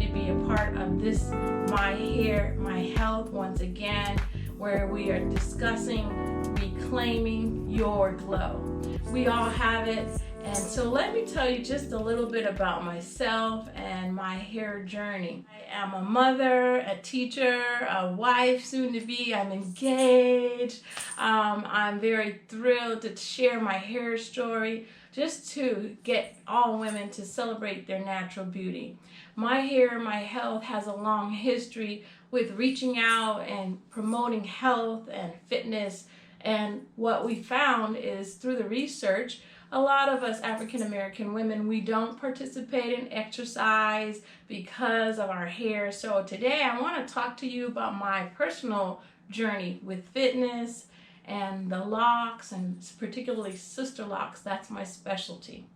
to be a part of this My Hair, My Health once again, where we are discussing reclaiming your glow. We all have it, and so let me tell you just a little bit about myself and my hair journey. I am a mother, a teacher, a wife, soon to be. I'm engaged. I'm very thrilled to share my hair story, just to get all women to celebrate their natural beauty. My Hair, My Health has a long history with reaching out and promoting health and fitness. And what we found is through the research, a lot of us African American women, we don't participate in exercise because of our hair. So today I want to talk to you about my personal journey with fitness and the locks, and particularly sister locks. That's my specialty.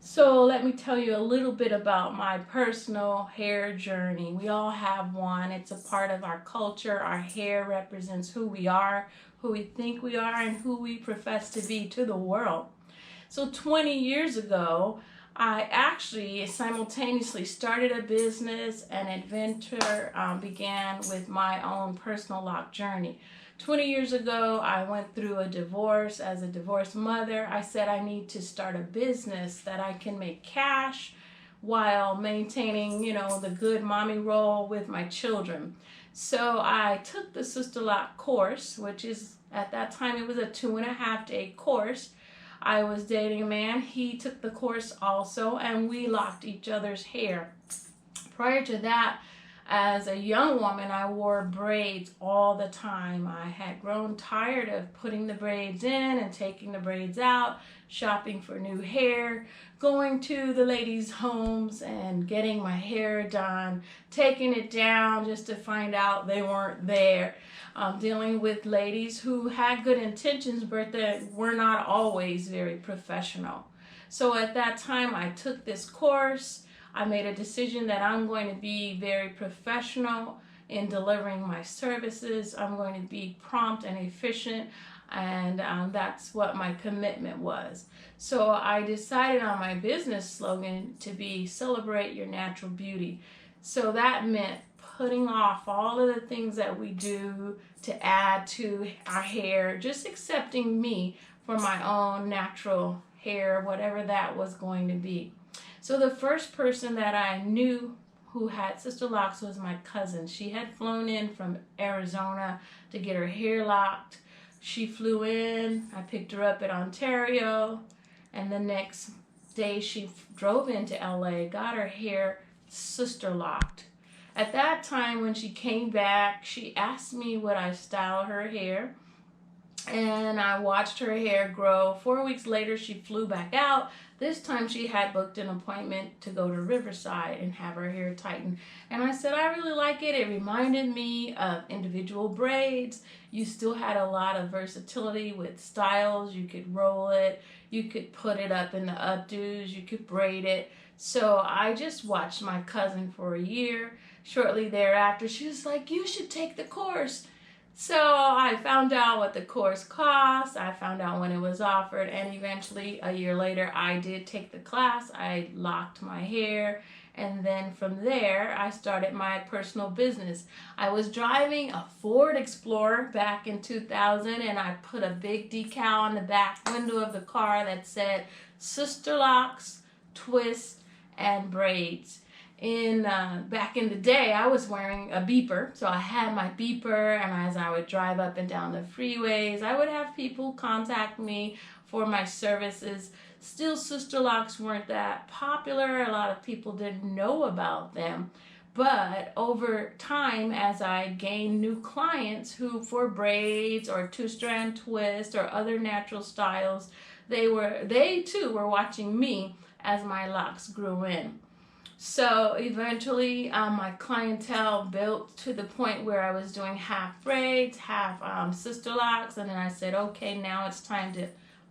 So let me tell you a little bit about my personal hair journey. We all have one. It's a part of our culture. Our hair represents who we are, who we think we are, and who we profess to be to the world. So 20 years ago, I actually simultaneously started a business, and adventure began with my own personal lock journey. 20 years ago, I went through a divorce. As a divorced mother, I said I need to start a business that I can make cash while maintaining, the good mommy role with my children. So I took the Sister Lock course, which is, at that time, it was a 2.5-day course. I was dating a man. He took the course also, and we locked each other's hair. Prior to that, as a young woman, I wore braids all the time. I had grown tired of putting the braids in and taking the braids out, shopping for new hair, going to the ladies' homes and getting my hair done, taking it down just to find out they weren't there. Dealing with ladies who had good intentions, but that were not always very professional. So at that time, I took this course. I made a decision that I'm going to be very professional in delivering my services. I'm going to be prompt and efficient, and that's what my commitment was. So I decided on my business slogan to be "Celebrate Your Natural Beauty." So that meant putting off all of the things that we do to add to our hair, just accepting me for my own natural hair, whatever that was going to be. So the first person that I knew who had sister locks was my cousin. She had flown in from Arizona to get her hair locked. She flew in, I picked her up at Ontario, and the next day she drove into LA, got her hair sister locked. At that time, when she came back, she asked me would I style her hair, and I watched her hair grow. 4 weeks later, she flew back out. This time she had booked an appointment to go to Riverside and have her hair tightened. And I said, I really like it. It reminded me of individual braids. You still had a lot of versatility with styles. You could roll it. You could put it up in the updos. You could braid it. So I just watched my cousin for a year. Shortly thereafter, she was like, you should take the course. So I found out what the course cost, I found out when it was offered, and eventually a year later I did take the class. I locked my hair, and then from there I started my personal business. I was driving a Ford Explorer back in 2000, and I put a big decal on the back window of the car that said Sister Locks, Twists, and Braids. Back in the day, I was wearing a beeper, so I had my beeper, and as I would drive up and down the freeways, I would have people contact me for my services. Still, sister locks weren't that popular. A lot of people didn't know about them. But over time, as I gained new clients who, for braids or two-strand twist or other natural styles, they too were watching me as my locks grew in. So eventually my clientele built to the point where I was doing half braids, half sister locks, and then I said, okay, now it's time to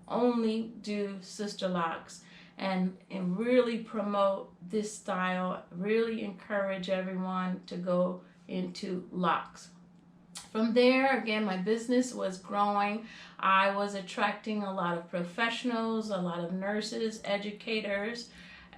only do sister locks and really promote this style, really encourage everyone to go into locks. From there, again, my business was growing. I was attracting a lot of professionals, a lot of nurses, educators,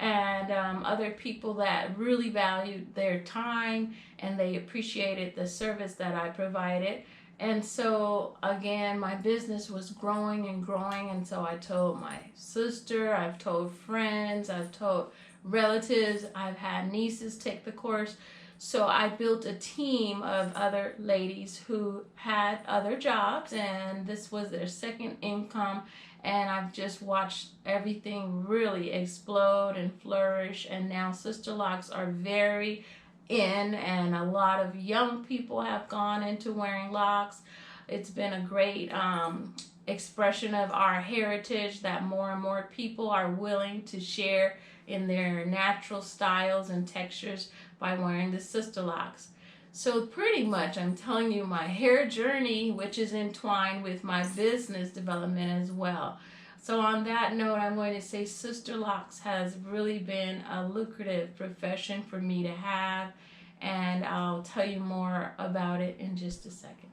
and other people that really valued their time and they appreciated the service that I provided. And so again, my business was growing and growing, and so I told my sister, I've told friends, I've told relatives, I've had nieces take the course. So I built a team of other ladies who had other jobs, and this was their second income. And I've just watched everything really explode and flourish. And now Sister Locs are very in, and a lot of young people have gone into wearing locks. It's been a great expression of our heritage that more and more people are willing to share in their natural styles and textures by wearing the Sister Locs. So pretty much I'm telling you my hair journey, which is entwined with my business development as well. So on that note, I'm going to say Sister Locs has really been a lucrative profession for me to have, and I'll tell you more about it in just a second.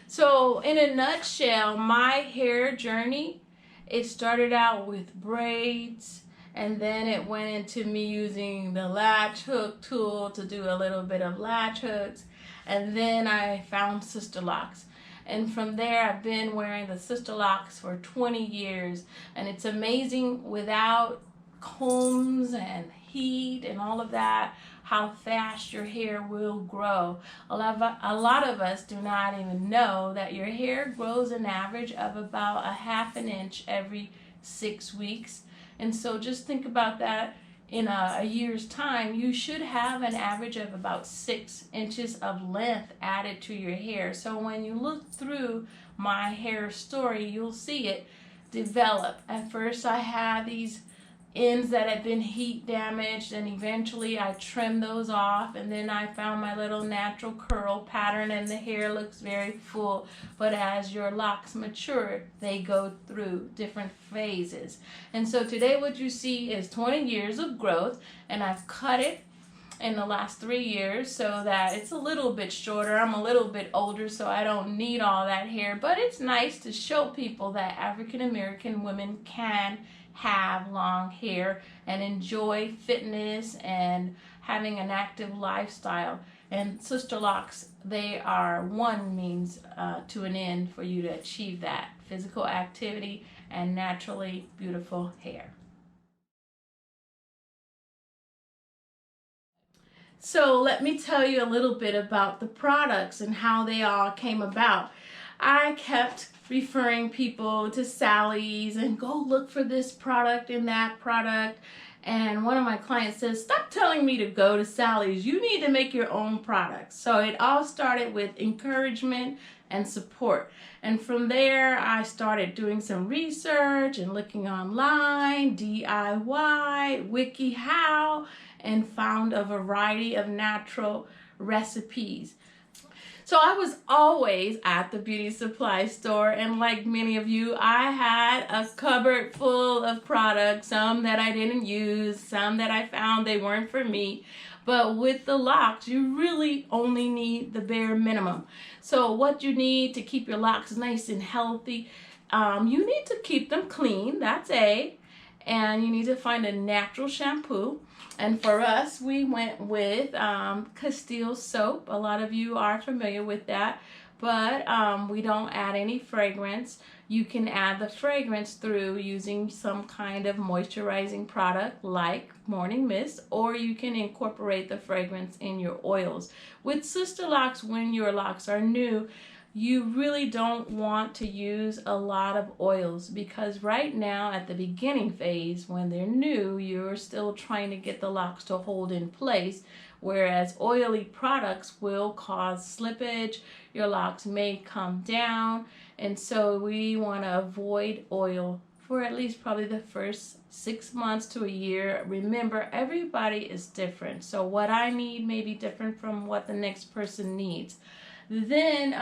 So in a nutshell, my hair journey, it started out with braids, and then it went into me using the latch hook tool to do a little bit of latch hooks, and then I found Sister Locs. And from there, I've been wearing the Sister Locs for 20 years. And it's amazing, without combs and heat and all of that, how fast your hair will grow. A lot of us do not even know that your hair grows an average of about a half an inch every 6 weeks. And so just think about that. In a year's time, you should have an average of about 6 inches of length added to your hair. So when you look through my hair story, you'll see it develop. At first, I had these ends that had been heat damaged, and eventually I trimmed those off, and then I found my little natural curl pattern, and the hair looks very full. But as your locks mature, they go through different phases. And so today what you see is 20 years of growth, and I've cut it in the last 3 years so that it's a little bit shorter. I'm a little bit older, so I don't need all that hair, but it's nice to show people that African American women can have long hair and enjoy fitness and having an active lifestyle. And Sister Locs, they are one means to an end for you to achieve that physical activity and naturally beautiful hair. So let me tell you a little bit about the products and how they all came about. I kept referring people to Sally's and go look for this product and that product. And one of my clients says, stop telling me to go to Sally's. You need to make your own products. So it all started with encouragement and support. And from there, I started doing some research and looking online, DIY, WikiHow, and found a variety of natural recipes. So I was always at the beauty supply store, and like many of you, I had a cupboard full of products, some that I didn't use, some that I found they weren't for me. But with the locks, you really only need the bare minimum. So what you need to keep your locks nice and healthy, you need to keep them clean, that's A. And you need to find a natural shampoo. And for us, we went with Castile soap. A lot of you are familiar with that, but we don't add any fragrance. You can add the fragrance through using some kind of moisturizing product like Morning Mist, or you can incorporate the fragrance in your oils. With Sister Locs, when your locks are new, you really don't want to use a lot of oils, because right now at the beginning phase, when they're new, you're still trying to get the locks to hold in place, whereas oily products will cause slippage. Your locks may come down, and so we want to avoid oil for at least probably the first 6 months to a year. Remember, everybody is different, so what I need may be different from what the next person needs. Then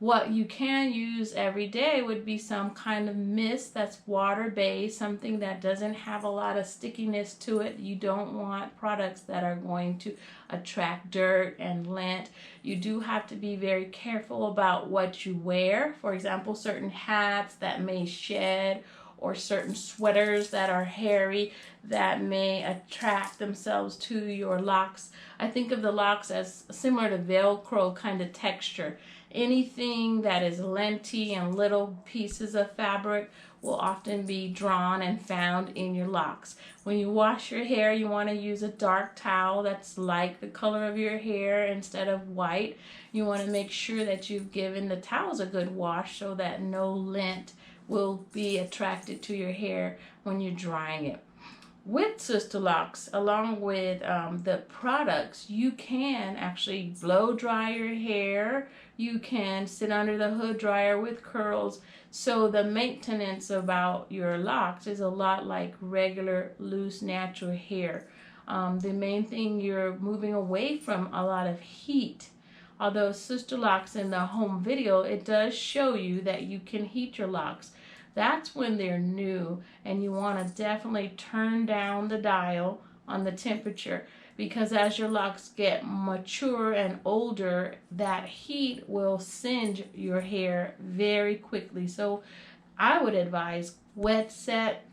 what you can use every day would be some kind of mist that's water-based, something that doesn't have a lot of stickiness to it. You don't want products that are going to attract dirt and lint. You do have to be very careful about what you wear. For example, certain hats that may shed, or certain sweaters that are hairy that may attract themselves to your locks. I think of the locks as similar to Velcro kind of texture. Anything that is lengthy and little pieces of fabric will often be drawn and found in your locks. When you wash your hair, you want to use a dark towel that's like the color of your hair instead of white. You want to make sure that you've given the towels a good wash so that no lint will be attracted to your hair when you're drying it. With Sister Locs, along with the products, you can actually blow dry your hair. You can sit under the hood dryer with curls. So the maintenance about your locks is a lot like regular loose natural hair. The main thing, you're moving away from a lot of heat. Although Sister Locs in the home video, it does show you that you can heat your locks. That's when they're new, and you want to definitely turn down the dial on the temperature, because as your locks get mature and older, that heat will singe your hair very quickly. So I would advise wet set,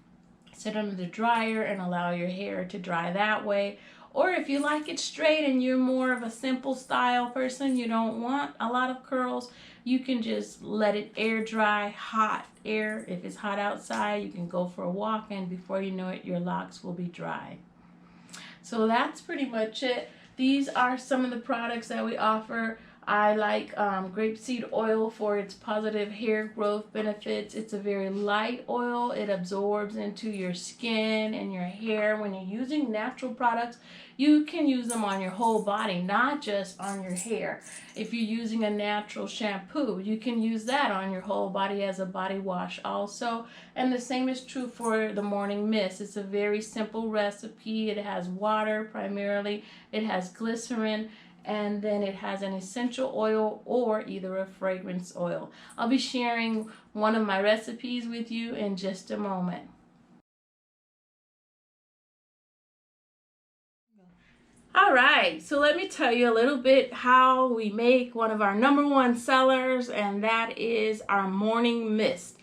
sit under the dryer and allow your hair to dry that way. Or if you like it straight and you're more of a simple style person, you don't want a lot of curls, you can just let it air dry, hot air. If it's hot outside, you can go for a walk, and before you know it, your locks will be dry. So that's pretty much it. These are some of the products that we offer. I like grapeseed oil for its positive hair growth benefits. It's a very light oil. It absorbs into your skin and your hair. When you're using natural products, you can use them on your whole body, not just on your hair. If you're using a natural shampoo, you can use that on your whole body as a body wash also. And the same is true for the morning mist. It's a very simple recipe. It has water primarily. It has glycerin, and then it has an essential oil or either a fragrance oil. I'll be sharing one of my recipes with you in just a moment. All right, so let me tell you a little bit how we make one of our #1 sellers, and that is our morning mist.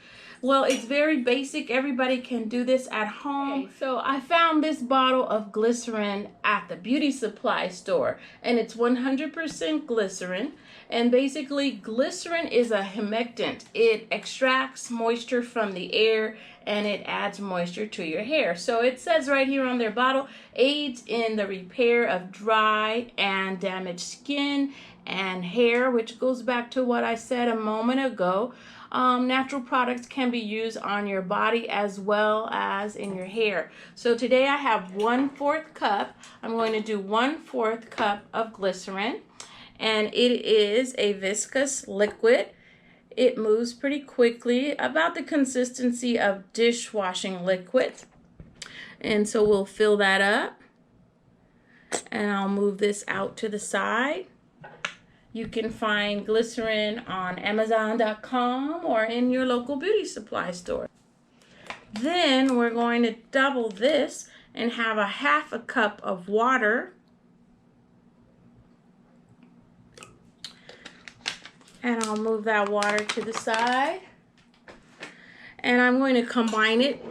Well, it's very basic. Everybody can do this at home. Okay, so I found this bottle of glycerin at the beauty supply store, and it's 100% glycerin. And basically, glycerin is a humectant. It extracts moisture from the air, and it adds moisture to your hair. So it says right here on their bottle, aids in the repair of dry and damaged skin and hair, which goes back to what I said a moment ago. Natural products can be used on your body as well as in your hair. So today I have 1/4 cup. I'm going to do 1/4 cup of glycerin, and it is a viscous liquid. It moves pretty quickly, about the consistency of dishwashing liquid. And so we'll fill that up, and I'll move this out to the side. You can find glycerin on Amazon.com or in your local beauty supply store. Then we're going to double this and have a 1/2 cup of water. And I'll move that water to the side. And I'm going to combine it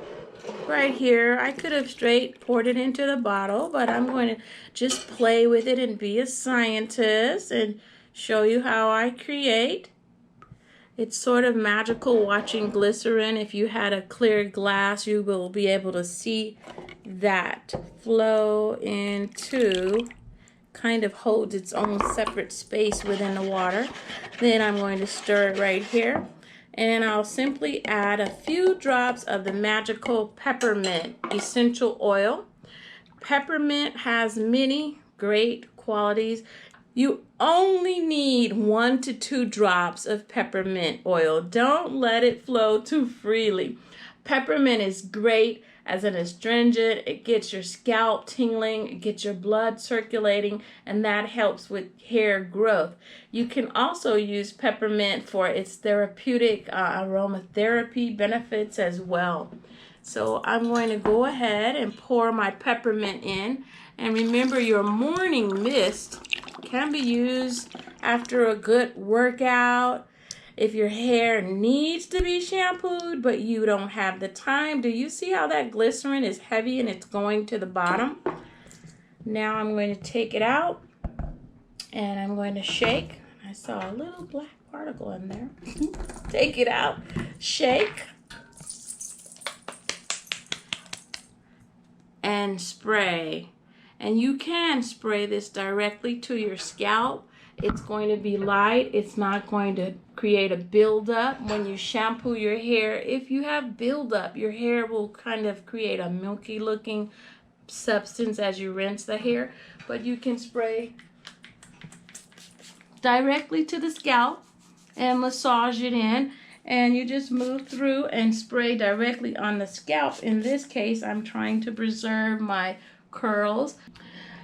right here. I could have straight poured it into the bottle, but I'm going to just play with it and be a scientist and show you how I create. It's sort of magical watching glycerin. If you had a clear glass, you will be able to see that flow into, kind of holds its own separate space within the water. Then I'm going to stir it right here, and I'll simply add a few drops of the magical peppermint essential oil. Peppermint has many great qualities. You only need 1 to 2 drops of peppermint oil. Don't let it flow too freely. Peppermint is great as an astringent. It gets your scalp tingling, it gets your blood circulating, and that helps with hair growth. You can also use peppermint for its therapeutic aromatherapy benefits as well. So I'm going to go ahead and pour my peppermint in. And remember, your morning mist can be used after a good workout. If your hair needs to be shampooed, but you don't have the time, do you see how that glycerin is heavy and it's going to the bottom? Now I'm going to take it out and I'm going to shake. I saw a little black particle in there. Take it out, shake, and spray. And you can spray this directly to your scalp. It's going to be light. It's not going to create a buildup. When you shampoo your hair, if you have buildup, your hair will kind of create a milky looking substance as you rinse the hair. But you can spray directly to the scalp and massage it in. And you just move through and spray directly on the scalp. In this case, I'm trying to preserve my curls.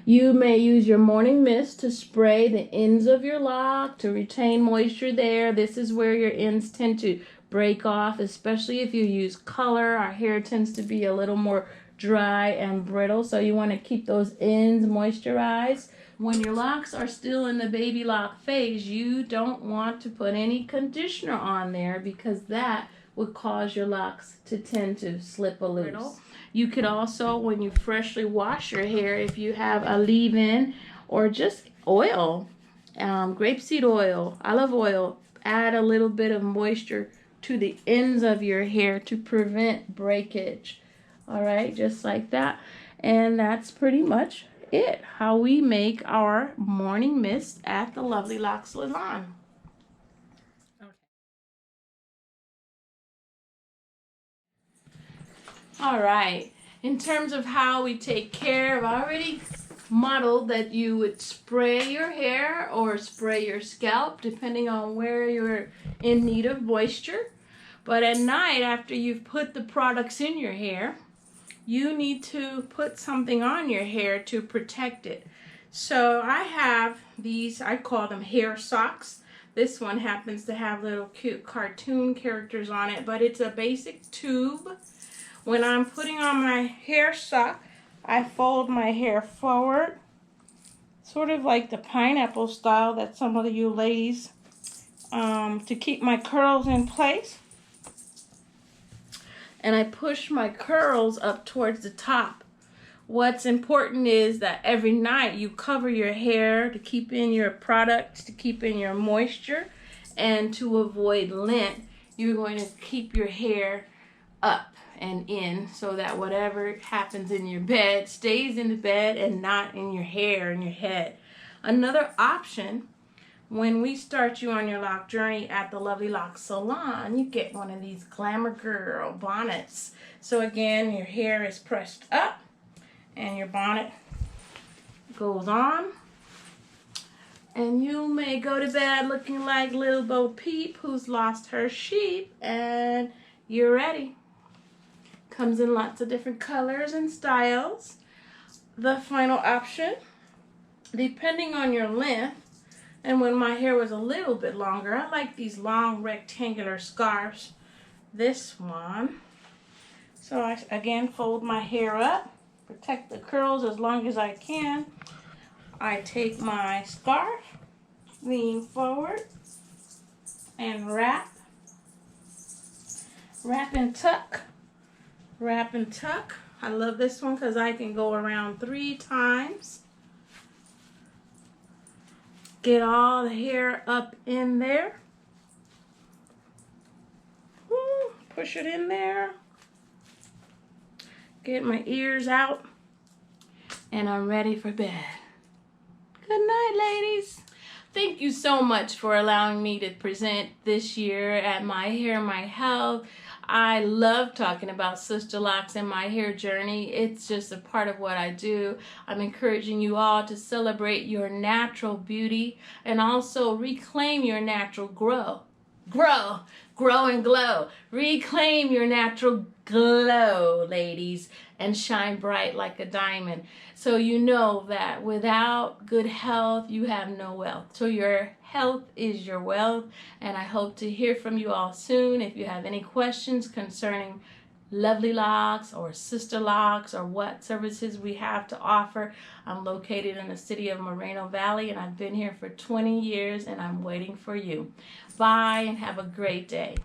You may use your morning mist to spray the ends of your lock to retain moisture there. This is where your ends tend to break off, especially if you use color. Our hair tends to be a little more dry and brittle, so you want to keep those ends moisturized. When your locks are still in the baby lock phase, you don't want to put any conditioner on there because that would cause your locks to tend to slip a little. You could also, when you freshly wash your hair, if you have a leave-in or just oil, grapeseed oil, olive oil, add a little bit of moisture to the ends of your hair to prevent breakage. All right, just like that. And that's pretty much it, how we make our morning mist at the Lovely Locs Salon. Okay. All right, in terms of how we take care, I've already modeled that you would spray your hair or spray your scalp depending on where you're in need of moisture. But at night, after you've put the products in your hair, you need to put something on your hair to protect it. So I have these, I call them hair socks. This one happens to have little cute cartoon characters on it, but it's a basic tube. When I'm putting on my hair sock, I fold my hair forward, sort of like the pineapple style that some of you ladies, to keep my curls in place. And I push my curls up towards the top. What's important is that every night you cover your hair to keep in your products, to keep in your moisture, and to avoid lint, you're going to keep your hair up and in so that whatever happens in your bed stays in the bed and not in your hair and your head. Another option, when we start you on your lock journey at the Lovely Locs Salon, you get one of these Glamour Girl bonnets. So again, your hair is pressed up and your bonnet goes on. And you may go to bed looking like Little Bo Peep who's lost her sheep, and you're ready. Comes in lots of different colors and styles. The final option, depending on your length, and when my hair was a little bit longer, I like these long rectangular scarves. This one. So I again fold my hair up, protect the curls as long as I can. I take my scarf, lean forward, and wrap. Wrap and tuck. Wrap and tuck. I love this one because I can go around 3 times. Get all the hair up in there. Push it in there. Get my ears out. And I'm ready for bed. Good night, ladies. Thank you so much for allowing me to present this year at My Hair, My Health. I love talking about Sister Locs and my hair journey. It's just a part of what I do. I'm encouraging you all to celebrate your natural beauty and also reclaim your natural grow. Grow and glow. Reclaim your natural glow, ladies, and shine bright like a diamond. So you know that without good health, you have no wealth. So your health is your wealth, and I hope to hear from you all soon. If you have any questions concerning Lovely Locs or Sister Locs or what services we have to offer. I'm located in the city of Moreno Valley, and I've been here for 20 years, and I'm waiting for you. Bye, and have a great day.